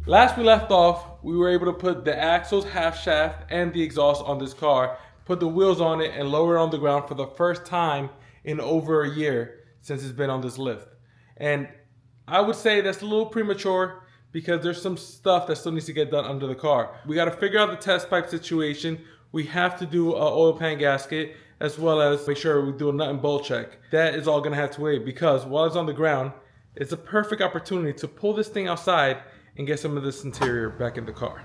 Last we left off, we were able to put the axles, half shaft, and the exhaust on this car, put the wheels on it, and lower it on the ground for the first time in over a year since it's been on this lift. And I would say that's a little premature because there's some stuff that still needs to get done under the car. We got to figure out the test pipe situation. We have to do an oil pan gasket, as well as make sure we do a nut and bolt check. That is all gonna have to wait because while it's on the ground, it's a perfect opportunity to pull this thing outside and get some of this interior back in the car.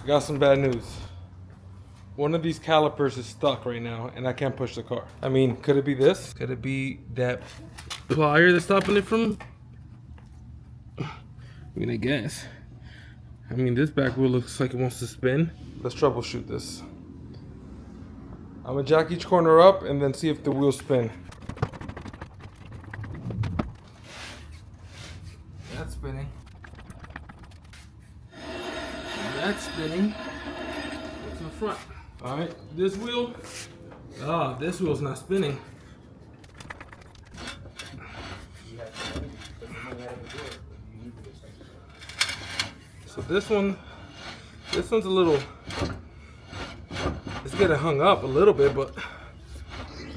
I got some bad news. One of these calipers is stuck right now and I can't push the car. I mean, could it be this? Could it be that plier that's stopping it from? I mean, I guess. I mean, this back wheel looks like it wants to spin. Let's troubleshoot this. I'm gonna jack each corner up and then see if the wheels spin. That's spinning. That's spinning. What's in front? All right, this wheel. This wheel's not spinning. So this one's a little. It's getting hung up a little bit, but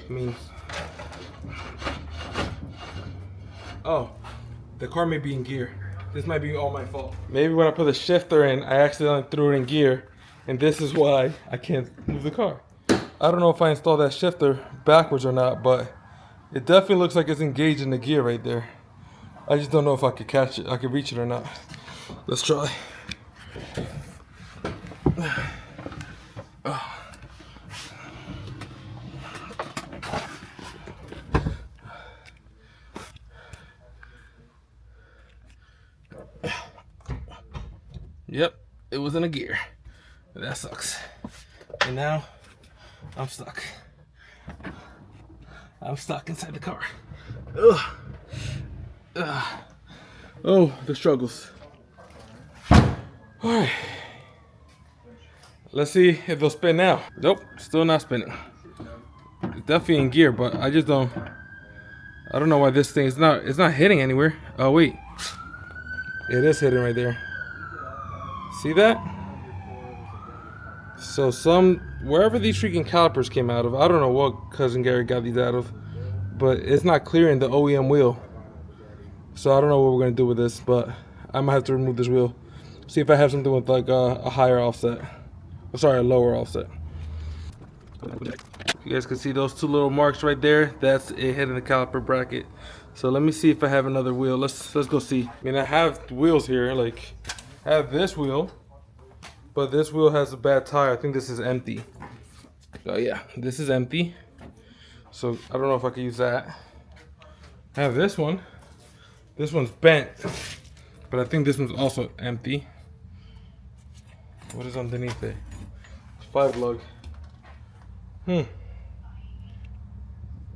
I mean, oh, the car may be in gear. This might be all my fault. Maybe when I put the shifter in, I accidentally threw it in gear, and this is why I can't move the car. I don't know if I installed that shifter backwards or not, but it definitely looks like it's engaged in the gear right there. I just don't know if I could catch it, I could reach it or not. Let's try. Oh. Yep, it was in a gear. That sucks. And now I'm stuck. I'm stuck inside the car. Ugh. Ugh. Oh, the struggles. Alright. Let's see if they'll spin now. Nope, still not spinning. It's definitely in gear, but I don't know why this thing is it's not hitting anywhere. Oh wait. It is hitting right there. See that? So wherever these freaking calipers came out of, I don't know what cousin Gary got these out of, but it's not clearing the OEM wheel. So I don't know what we're gonna do with this, but I might have to remove this wheel. See if I have something with like a higher offset. Oh, sorry, a lower offset. You guys can see those two little marks right there. That's it hitting the caliper bracket. So let me see if I have another wheel. Let's go see. I mean, I have wheels here, like I have this wheel, but this wheel has a bad tire. I think this is empty. Oh yeah, this is empty. So I don't know if I can use that. I have this one. This one's bent, but I think this one's also empty. What is underneath it? It's 5 lug.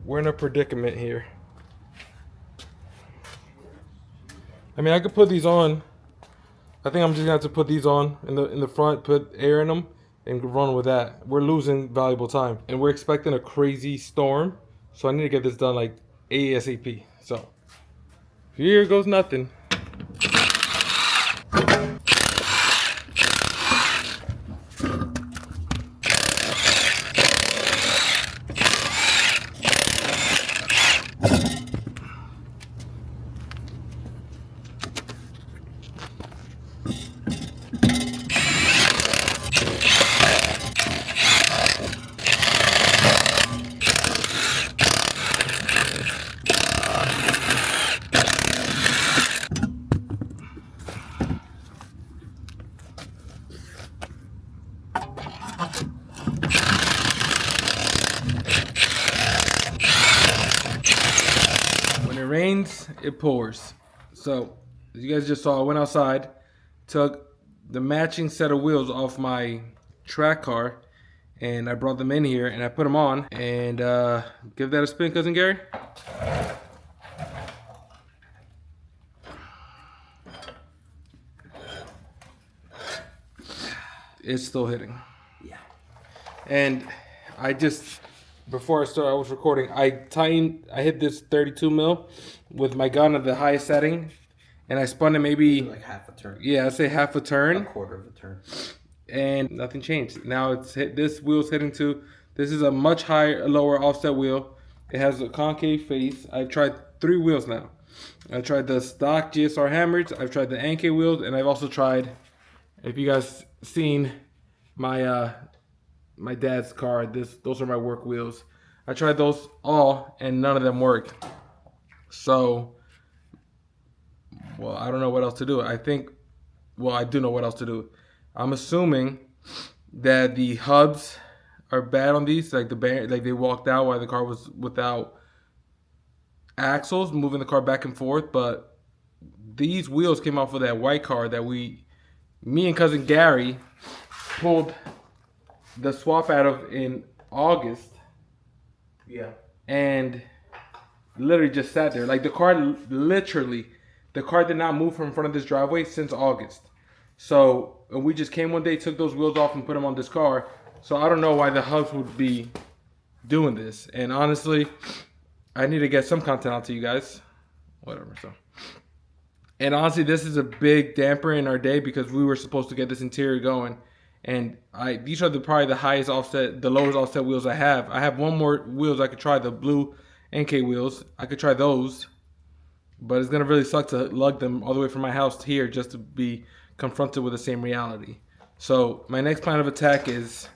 We're in a predicament here. I mean, I could put these on. I think I'm just gonna have to put these on in the front, put air in them, and run with that. We're losing valuable time, and we're expecting a crazy storm, so I need to get this done like ASAP. So here goes nothing. Rains, it pours. So as you guys just saw, I went outside, took the matching set of wheels off my track car, and I brought them in here and I put them on. And give that a spin, Cousin Gary. It's still hitting. Yeah. And before I was recording, I hit this 32 mil with my gun at the highest setting, and I spun it maybe like half a turn. Yeah, I'd say half a turn. A quarter of a turn. And nothing changed. Now this wheel's hitting this is a much lower offset wheel. It has a concave face. I've tried 3 wheels now. I tried the stock GSR hammers, I've tried the NK wheels, and I've also tried, if you guys seen my my dad's car, those are my work wheels. I tried those all and none of them worked. So, well, I don't know what else to do. I do know what else to do. I'm assuming that the hubs are bad on these, like they walked out while the car was without axles, moving the car back and forth. But these wheels came off of that white car that me and Cousin Gary pulled the swap out of in August. Yeah. And literally just sat there. Like the car did not move from in front of this driveway since August. So we just came one day, took those wheels off and put them on this car. So I don't know why the hubs would be doing this. And honestly, I need to get some content out to you guys. Whatever, so. And honestly, this is a big damper in our day because we were supposed to get this interior going. And these are probably the lowest offset wheels I have. I have one more wheels I could try, the blue NK wheels. I could try those. But it's going to really suck to lug them all the way from my house to here just to be confronted with the same reality. So my next plan of attack is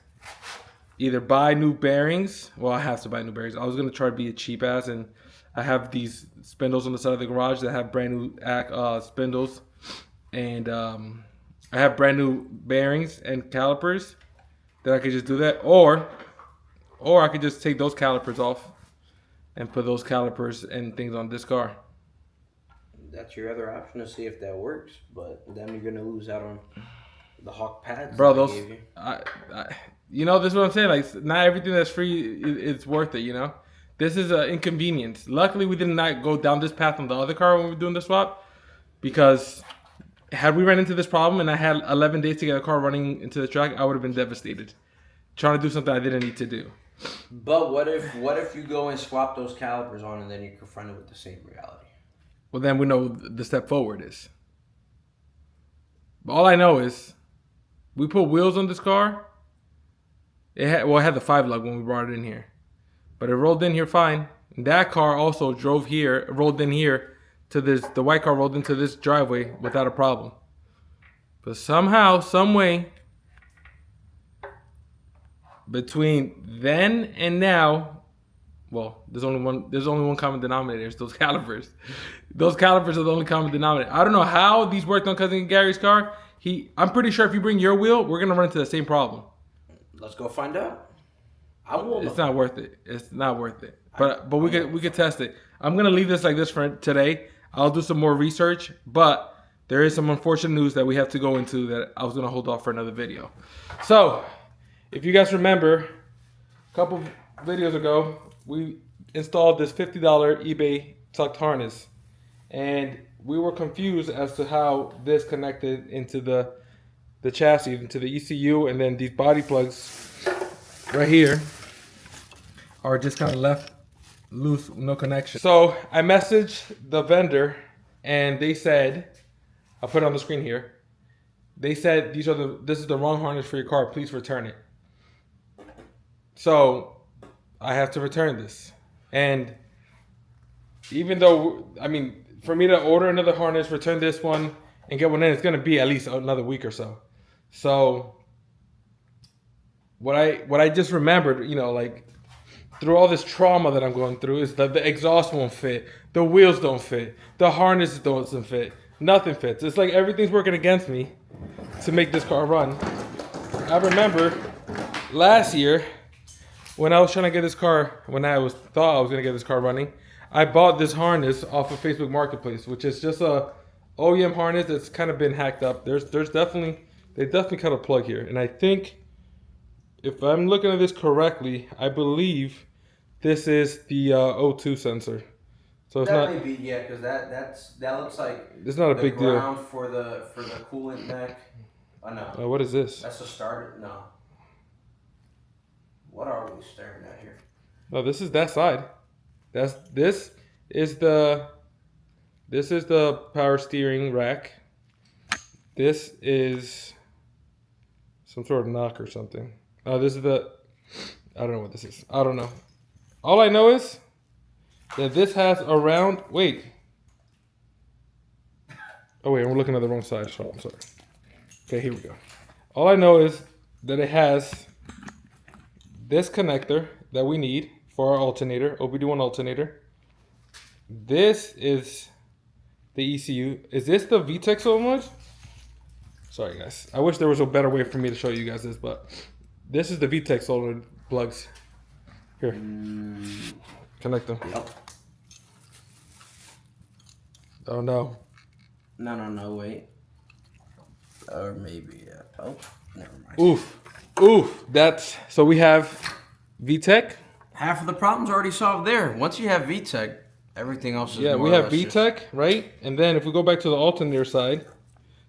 either buy new bearings. Well, I have to buy new bearings. I was going to try to be a cheap ass, and I have these spindles on the side of the garage that have brand new spindles, and I have brand new bearings and calipers that I could just do that, or I could just take those calipers off and put those calipers and things on this car. That's your other option to see if that works, but then you're gonna lose out on the Hawk pads. Bro, those this is what I'm saying. Like, not everything that's free is worth it. You know, this is an inconvenience. Luckily, we did not go down this path on the other car when we were doing the swap, because had we ran into this problem and I had 11 days to get a car running into the track, I would have been devastated, trying to do something I didn't need to do. But what if you go and swap those calipers on and then you're confronted with the same reality? Well, then we know the step forward is. But all I know is we put wheels on this car. It had the 5-lug when we brought it in here, but it rolled in here fine. And that car also rolled in here to this. The white car rolled into this driveway without a problem. But somehow, some way, between then and now, well, there's only one common denominator. It's those calipers. Those calipers are the only common denominator. I don't know how these worked on Cousin Gary's car. I'm pretty sure if you bring your wheel, we're gonna run into the same problem. Let's go find out. It's not worth it. It's not worth it. But we could test it. I'm gonna leave this like this for today. I'll do some more research, but there is some unfortunate news that we have to go into that I was gonna hold off for another video. So, if you guys remember, a couple videos ago, we installed this $50 eBay tucked harness, and we were confused as to how this connected into the chassis, into the ECU, and then these body plugs right here are just kind of left loose, no connection. So I messaged the vendor, and they said, I'll put it on the screen here. They said this is the wrong harness for your car. Please return it. So I have to return this, and even though, I mean, for me to order another harness, return this one, and get one in, it's gonna be at least another week or so. So what I just remembered, like through all this trauma that I'm going through, is that the exhaust won't fit, the wheels don't fit, the harness doesn't fit, nothing fits. It's like everything's working against me to make this car run. I remember last year when I was trying to get this car, when I thought I was gonna get this car running, I bought this harness off of Facebook Marketplace, which is just a OEM harness that's kind of been hacked up. They definitely cut a plug here, and I think if I'm looking at this correctly, I believe this is the O2 sensor. So it's That not. may be, yeah, because that looks like It's not a the big deal. ground for the coolant neck. Oh no, What is this? that's the starter. No. What are we staring at here? No, this is that side. This is the power steering rack. This is some sort of knock or something. This is the. I don't know what this is. I don't know. All I know is that this has a round. Wait. Oh wait, we're looking at the wrong side. So I'm sorry. Okay, here we go. All I know is that it has this connector that we need for our alternator, OBD1 alternator. This is the ECU. Is this the VTEC so much? Sorry guys. I wish there was a better way for me to show you guys this, but this is the VTEC solar plugs. Here. Connect them. Yep. Oh no. No, wait. Or maybe, yeah. Oh, never mind. Oof. That's so we have VTEC. Half of the problem's already solved there. Once you have VTEC, everything else is Yeah, more we or have less VTEC, right? And then if we go back to the alternator side,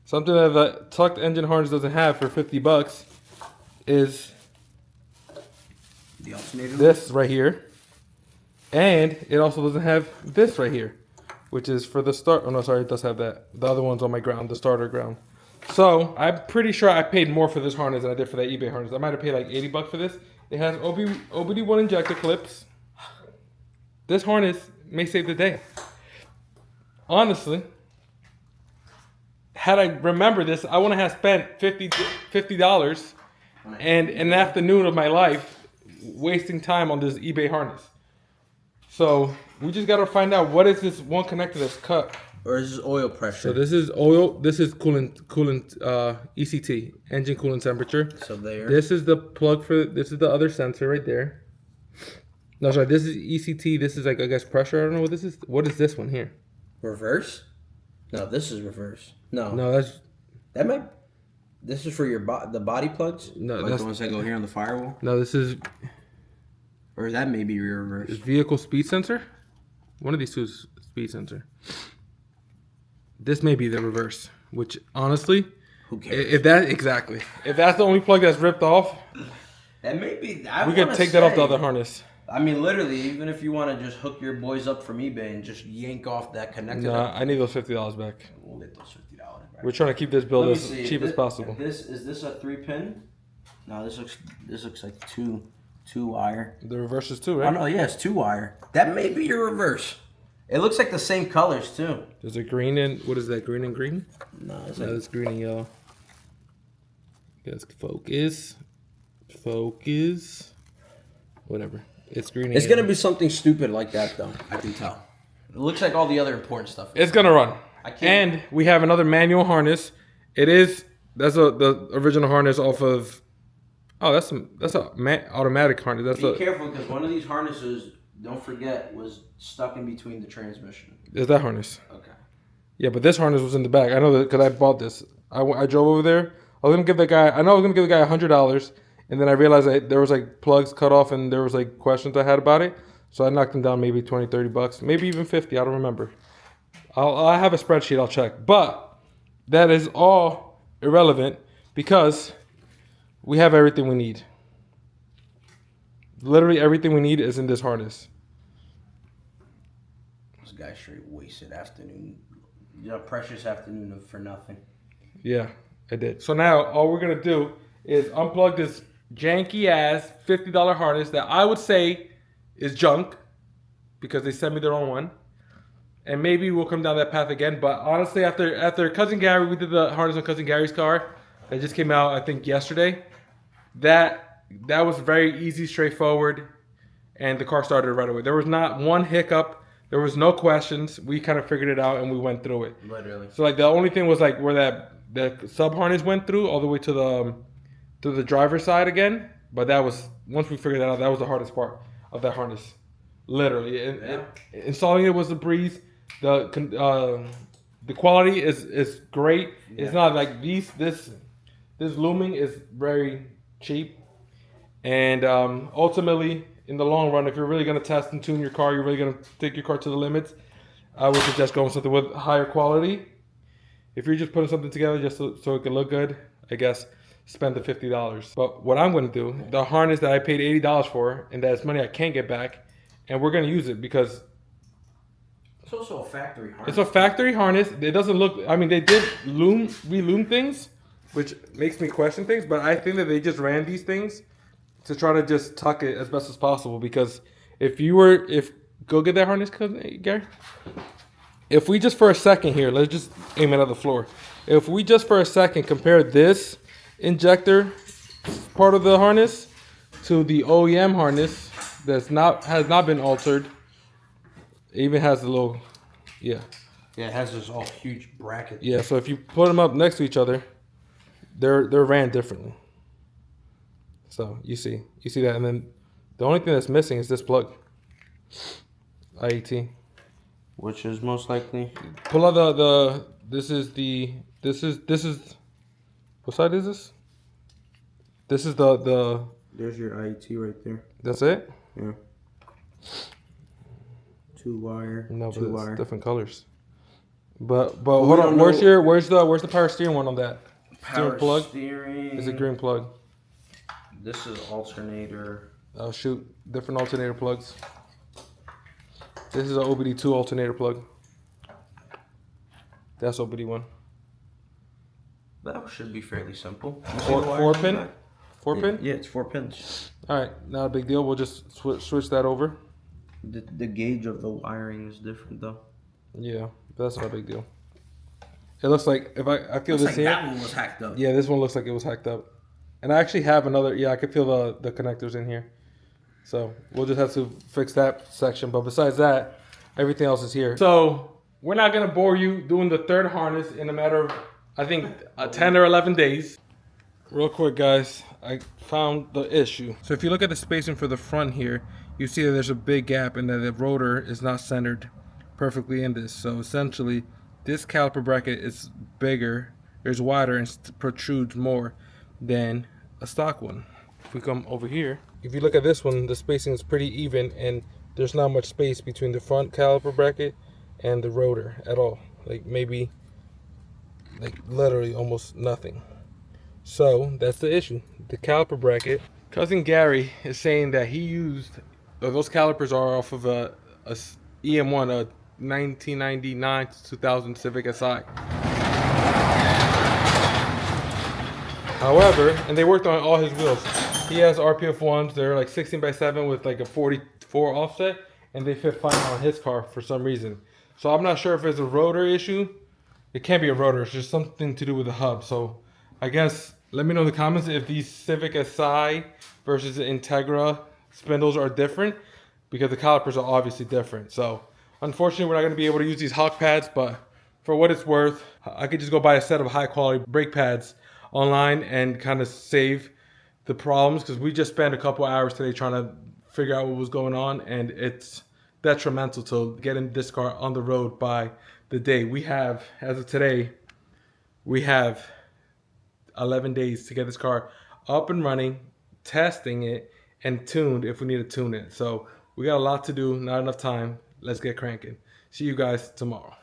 something that the tucked engine harness doesn't have for $50 is the alternator. this right here. And it also doesn't have this right here, which is for the start. Oh no, sorry, it does have that. The other one's on my ground, the starter ground. So I'm pretty sure I paid more for this harness than I did for that eBay harness. I might have paid like $80 for this. It has OBD1 injector clips. This harness may save the day. Honestly, had I remembered this, I wouldn't have spent $50 and an afternoon of my life wasting time on this eBay harness. So we just gotta find out what is this one connector that's cut. Or is this oil pressure? So this is oil. This is coolant. ECT, engine coolant temperature. So there. This is the plug for. This is the other sensor right there. No, sorry. This is ECT. This is like, I guess, pressure. I don't know what this is. What is this one here? Reverse? No, this is reverse. No. No, that's That might. This is for your the body plugs. No, like that's the ones that go here on the firewall. no. This is Or that may be your reverse. vehicle speed sensor. One of these two is speed sensor. This may be the reverse. Which honestly, Who cares? if that's the only plug that's ripped off, That may be. we could take that off the other harness. I mean, literally, even if you want to just hook your boys up from eBay and just yank off that connector. Nah, I need those $50 back. We'll get those $50 back. We're trying to keep this build Let me as see, cheap as possible. Is this a 3-pin? No, this looks like two wire. The reverse is too, Oh right? no, yeah, it's 2 wire. That may be your reverse. It looks like the same colors too. There's a green and what is that? Green and green? No, it's No, like, it's green and yellow. Let's focus. Whatever. It's green. And it's yellow. gonna be something stupid like that though. I can tell. It looks like all the other important stuff. It's gonna run. I can't. And we have another manual harness. That's the original harness off of. Oh, that's automatic harness. That's Be careful because one of these harnesses, don't forget, was stuck in between the transmission. Is that harness? Okay. Yeah, but this harness was in the back. I know that because I bought this. I drove over there. I was gonna give the guy $100, and then I realized that there was like plugs cut off, and there was like questions I had about it. So I knocked them down maybe $20, $30, maybe even $50. I don't remember. I have a spreadsheet. I'll check. But that is all irrelevant because we have everything we need. Literally everything we need is in this harness. This guy straight wasted afternoon. Precious afternoon for nothing. Yeah, I did. So now all we're gonna do is unplug this janky ass $50 harness that I would say is junk because they sent me their own one. And maybe we'll come down that path again. But honestly, after Cousin Gary, we did the harness on Cousin Gary's car. That just came out, I think, yesterday. That was very easy, straightforward, and the car started right away. There was not one hiccup. There was no questions. We kind of figured it out and we went through it. Literally. So like the only thing was like where that sub harness went through all the way to the driver's side again. But that was, once we figured that out, that was the hardest part of that harness. Literally, installing it was a breeze. The quality is great. Yeah. It's not like this looming is very cheap, And ultimately, in the long run, if you're really going to test and tune your car, you're really going to take your car to the limits, I would suggest going with something with higher quality. If you're just putting something together just so it can look good, I guess spend the $50. But what I'm going to do, the harness that I paid $80 for, and that's money I can't get back, and we're going to use it because It's also a factory harness. it's a factory harness. It doesn't look. I mean, they did reloom things, which makes me question things. But I think that they just ran these things to try to just tuck it as best as possible. Because if go get that harness, Gary. If we just for a second here, let's just aim it at the floor. If we just for a second compare this injector part of the harness to the OEM harness has not been altered. It even has a little, yeah. Yeah, it has this all huge bracket. Yeah, so if you put them up next to each other, they're ran differently. So you see that, and then the only thing that's missing is this plug. IET. Which is most likely. Pull out this is what side is this? This is the. There's your IET right there. That's it. Yeah. 2-wire. No, but 2-wire. it's different colors. But hold on. Where's the power steering one on that? Power plug? steering. Is it green plug? This is alternator. Oh shoot, different alternator plugs. This is an OBD2 alternator plug. That's OBD1. That should be fairly simple. Four pin? 4 pin? Yeah, it's 4 pins. Alright, not a big deal. We'll just switch that over. The gauge of the wiring is different though. Yeah, but that's not a big deal. It looks like I feel Looks this like here. that one was hacked up. Yeah, this one looks like it was hacked up. And I actually have another. Yeah, I could feel the connectors in here. So we'll just have to fix that section. But besides that, everything else is here. So we're not gonna bore you doing the third harness in a matter of, I think, 10 or 11 days. Real quick, guys, I found the issue. So if you look at the spacing for the front here, you see that there's a big gap and that the rotor is not centered perfectly in this. So essentially, this caliper bracket is bigger, it's wider, and protrudes more than a stock one. If we come over here, if you look at this one, the spacing is pretty even, and there's not much space between the front caliper bracket and the rotor at all. Like maybe, like literally almost nothing. So that's the issue. The caliper bracket. Cousin Gary is saying that he used those calipers are off of a EM1, a 1999 to 2000 Civic Si. However, and they worked on all his wheels. He has RPF ones. They're like 16x7 with like a 44 offset, and they fit fine on his car for some reason. So I'm not sure if it's a rotor issue. It can't be a rotor. It's just something to do with the hub. So I guess let me know in the comments if these Civic Si versus the Integra spindles are different, because the calipers are obviously different. So unfortunately, we're not going to be able to use these hawk pads, but for what it's worth, I could just go buy a set of high quality brake pads online and kind of save the problems, because we just spent a couple hours today trying to figure out what was going on, and it's detrimental to getting this car on the road by the day. We have, as of today, we have 11 days to get this car up and running, testing it, and tuned if we need to tune it. So we got a lot to do, not enough time. Let's get cranking. See you guys tomorrow.